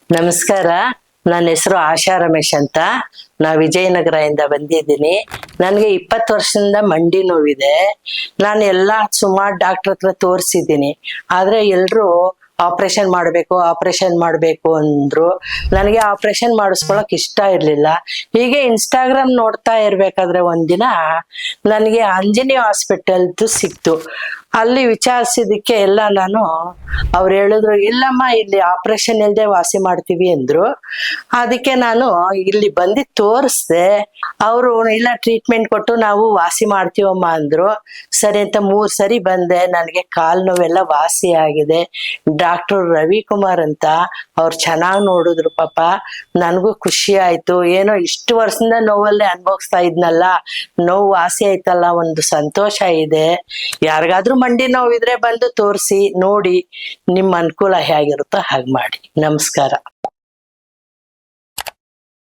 ನಮಸ್ಕಾರ. ನನ್ನ ಹೆಸರು ಆಶಾ ರಮೇಶ್ ಅಂತ. ನಾ ವಿಜಯನಗರದಿಂದ ಬಂದಿದ್ದೀನಿ. ನನಗೆ 20 ವರ್ಷದಿಂದ ಮಂಡಿ ನೋವಿದೆ. ನಾನು ಎಲ್ಲಾ ಸುಮಾರು ಡಾಕ್ಟರ್ ಹತ್ರ ತೋರಿಸಿದ್ದೀನಿ, ಆದ್ರೆ ಎಲ್ರು ಆಪರೇಷನ್ ಮಾಡ್ಬೇಕು ಅಂದ್ರು. ನನಗೆ ಆಪರೇಷನ್ ಮಾಡಿಸ್ಕೊಳಕ್ ಇಷ್ಟ ಇರ್ಲಿಲ್ಲ. ಹೀಗೆ ಇನ್ಸ್ಟಾಗ್ರಾಮ್ ನೋಡ್ತಾ ಇರ್ಬೇಕಾದ್ರೆ ಒಂದಿನ ನನಗೆ ಅಂಜನಿ ಹಾಸ್ಪಿಟಲ್ದು ಸಿಕ್ತು. ಅಲ್ಲಿ ವಿಚಾರಿಸಿದಕ್ಕೆ ಎಲ್ಲ ಅವ್ರು ಹೇಳಿದ್ರು, ಇಲ್ಲಮ್ಮ ಇಲ್ಲಿ ಆಪರೇಷನ್ ಇಲ್ದೆ ವಾಸಿ ಮಾಡ್ತೀವಿ ಅಂದ್ರು. ಅದಕ್ಕೆ ನಾನು ಇಲ್ಲಿ ಬಂದು ತೋರಿಸ್ದೆ. ಅವರು ಇಲ್ಲ ಟ್ರೀಟ್ಮೆಂಟ್ ಕೊಟ್ಟು ನಾವು ವಾಸಿ ಮಾಡ್ತೀವಮ್ಮ ಅಂದ್ರು. ಸರಿ ಅಂತ 3 ಸರಿ ಬಂದೆ. ನನಗೆ ಕಾಲ್ ನೋವೆಲ್ಲ ವಾಸಿ ಆಗಿದೆ. ಡಾಕ್ಟರ್ ರವಿಕುಮಾರ್ ಅಂತ ಅವ್ರು ಚೆನ್ನಾಗಿ ನೋಡಿದ್ರು. ಪಾಪ ನನಗೂ ಖುಷಿ ಆಯ್ತು. ಏನೋ ಇಷ್ಟು ವರ್ಷದಿಂದ ನೋವಲ್ಲೇ ಅನುಭವಿಸ್ತಾ ಇದ್ನಲ್ಲ, ನೋವು ವಾಸಿ ಆಯ್ತಲ್ಲ, ಒಂದು ಸಂತೋಷ ಇದೆ. ಯಾರಿಗಾದ್ರೂ ಮಂಡಿ ನೋವಿದ್ರೆ ಬಂದು ತೋರಿಸಿ ನೋಡಿ, ನಿಮ್ಮ ಅನುಕೂಲ ಹೇಗಿರುತ್ತೋ ಹಾಗೆ ಮಾಡಿ. ನಮಸ್ಕಾರ.